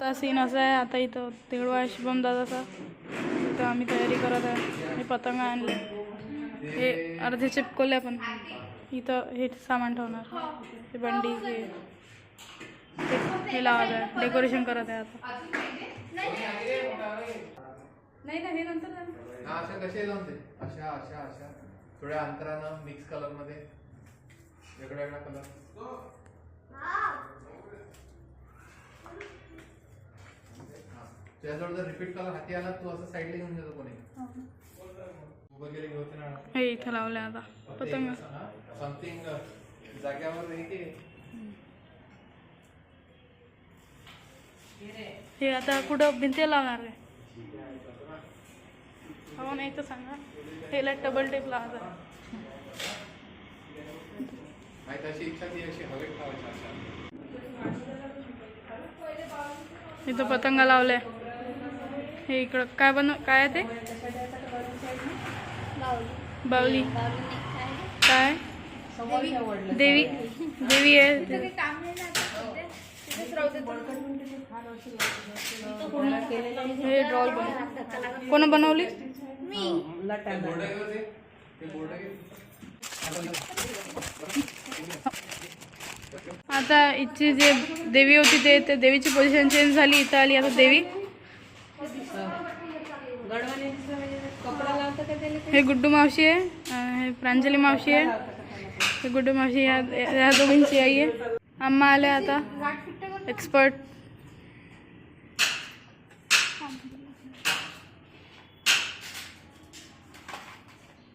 आता सीन असा आहे, आता इथं तेवढा आहे शुभम दादाचा, इथं आम्ही तयारी करत आहे. हे पतंग आणले, हे अर्धे चिपकवले, पण इथं हे सामान ठेवणार, हे बंडी, हे लावत आहे, डेकोरेशन करत आहे आता. नाही ना, हे नंतर अशा कसे जमते, अशा अशा अशा थोड्या अंतरानं मिक्स कलर मध्ये वेगळा वेगळा कलर. त्याजवळ जर रिपीट कलर हाती आला तू असं साईडला घेऊन जातो कोणी वगैरे घेऊन ना. हे इथं लावले आता पतंग समथिंग जाग्यावर येते. हे आता कुठं भिंती लावणार आहे? हो नाही तर सांगा. हेला डबल टेप लावायचा. माहिती अशी इच्छा ती अशी हवेत ठेवायची. इथं पतंगा लावल्या. हे इकडं काय काय आहे ते? बावली. काय देवी देवी आहे. हे ड्रॉल कोण बनवली? आता इथची जे देवी होती ते देवीची पोझिशन चेंज झाली, इथं आली आता देवी. हे गुड्डू मावशी आहे, हे प्रांजली मावशी आहे. हे गुड्डू मावशी या दोघींची आई आहे. अम्मा आले आता एक्सपर्ट.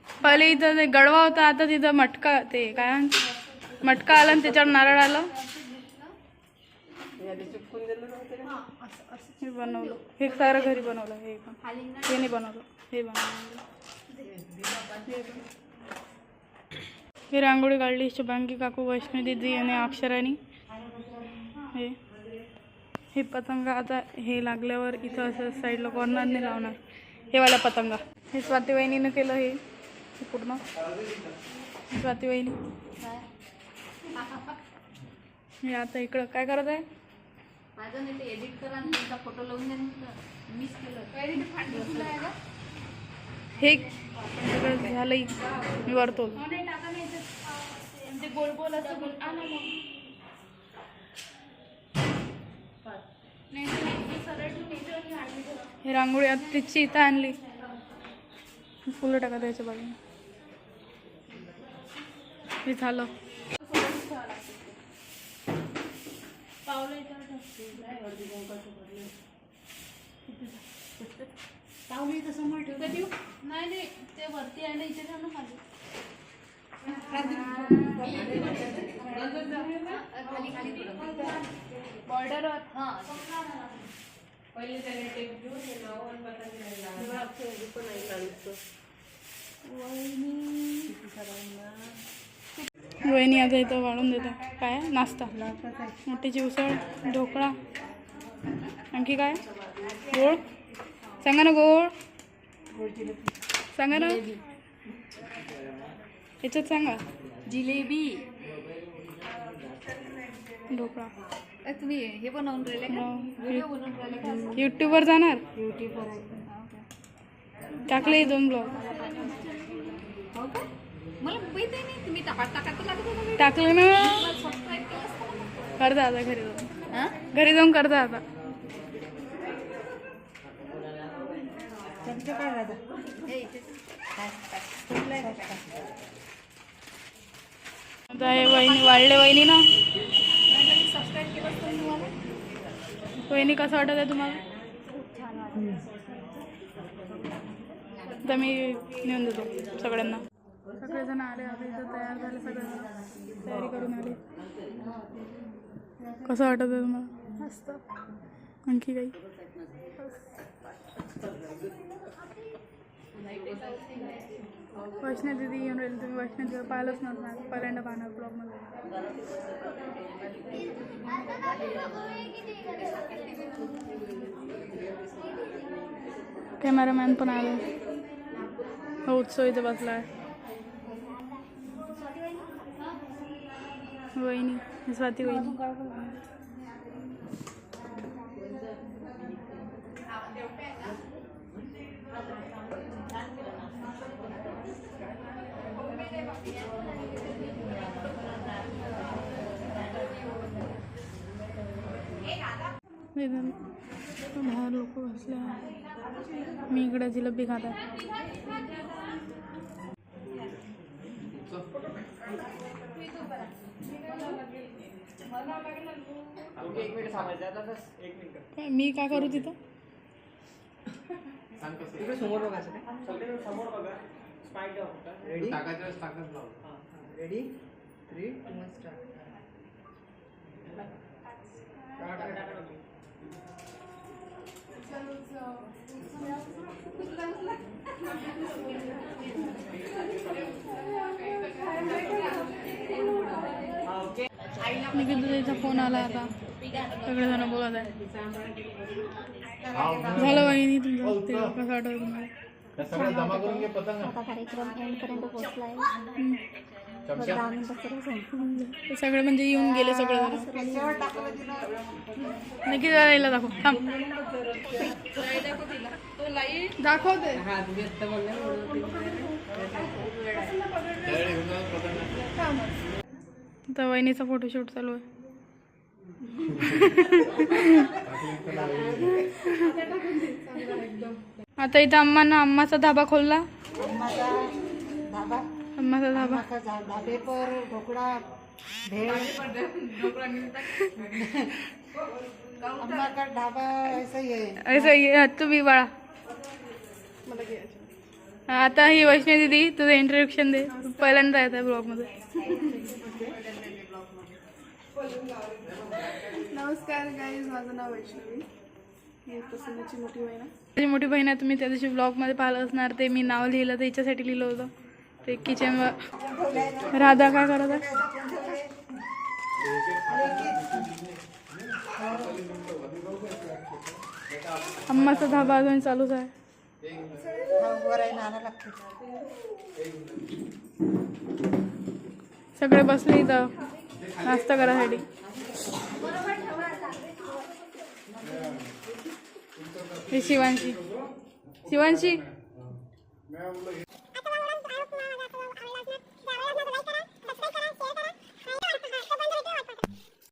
पहिले इथं ते गडवा होता, आता तिथं मटका, ते काय म्हणते मटका आला आणि त्याच्यावर नारळ आलं. हे बनवलं, हे सारं घरी बनवलं. हे नाही बनवलं, हे बनवलं. ही रांगोळी काढली शुभांगी काकू, वैष्णवी दीदी आणि अक्षरानी. हे पतंग आता हे लागल्यावर इथं असं साईडला कॉर्नरने लावणार. हे वाला पतंग हे स्वाती वहिनीनं केलं. हे पूर्ण स्वाती वहिनी. हे आता इकडं काय करत आहे? माझं नाही ते एडिट करा आणि तुमचा फोटो लावून द्या. मिस केलं हे सगळं झालंय. मी वरतो गोल गोल असं हे रांगोळी आता तिची इथं आणली. फुलं टाका त्याच्या बाजूने. हे झालं. पावली इथं समोर ठेवता देऊ? नाही नाही, ते वरती आहे ना, इथे ठेव ना खाली. बॉर्डरवर. हां पहिले त्याने टेप घेऊन हे नाव आणि वहिनी आता इथं वाढून देतात. काय नाश्ता? मोठीची उसळ, ढोकळा, आणखी काय? गोड सांगा ना. गोड सांगा ना. याच्यात सांगा. जिलेबी. ढोकळा. तुम्ही हे बनवून राहिले का? व्हिडिओ बनवून राहिले का? यूट्यूबवर जाणार. यूट्यूबवर टाकले 2 ब्लॉग. हो का? मला माहिती नाही. तुम्ही टाकायचं लागत टाकले ना. सबस्क्राईब केलं असतं. करता आता घरी जाऊन. घरी जाऊन करता आता. आता हे वहिनी वाढले. वहिनी ना, सबस्क्राईब केलं असतं तुम्हाला. वहिनी कसं वाटत आहे तुम्हाला? आता मी नेऊन देतो सगळ्यांना. सगळेजण आले, आता इथं तयार झाले, सगळे तयारी करून आले. कसं वाटत आहे तुम्हाला? मस्त. आणखी काही? वैष्णवी दीदी येऊन राहिली. तुम्ही वैष्णवी दीदी पाहिलंच नव्हतं, पहिल्यांदा पाहणार ब्लॉगमध्ये. कॅमेरामॅन पण आले. हो, उत्सव इथे बसला आहे. वहिनी स्वाती वहिनी. इथं बाहेर लोक बसले आहे. मी इकडे जिलेबी खात आहे. काय मी काय करू तिथं? सांग कसं इकडे समोर बघायचं काय? समोर बघा स्पाईक द्या फक्त. रेडी टाकायच्या वेळेस टाकत लाव. Ready 3 2 1 start. मी किती इथं फोन आला आता सगळेजण बोलत आहे. झालं वहिनी तुमचं ते कसं वाटतं तुम्हाला? त्या सगळ्या जमा करून घे पतंग. आता कार्यक्रम एंडपर्यंत पोहोचलाय. चमचा. 10 मिनिटं सर्व संपून ते सगळे म्हणजे येऊन गेले सगळेजण. नक्की यायला दाखव थांब दाखवते. हा तुम्ही आता बोलले त्यावेळी घेऊन जा पतंग. तर वहिनीचा फोटोशूट चालू आहे. आता इथं अम्माचा धाबा खोलला. अम्माचा धाबा धाबे पर ढोकळा भेळ अम्मा का ढाबा ऐसा ही है. असं ये, तुम्ही बाळा. आता ही वैष्णवी दीदी तुझं इंट्रोडक्शन दे. पहिल्यांदा येत आहे ब्लॉगमध्ये. नमस्कार गाईज, माझं नाव वैष्णवी. मी प्रसन्नाची मोठी बहीण आहे. माझी मोठी बहीण आहे. तुम्ही त्या दिवशी ब्लॉगमध्ये पाहिलं असणार. ते मी नाव लिहिलं तर हिच्यासाठी लिहिलं होतं. ते किचनवर राधा काय करत आहे? अम्माचा धाबा अजून चालूच आहे. सगळे बसले इथं नाश्ता करायसाठी. हे शिवांशी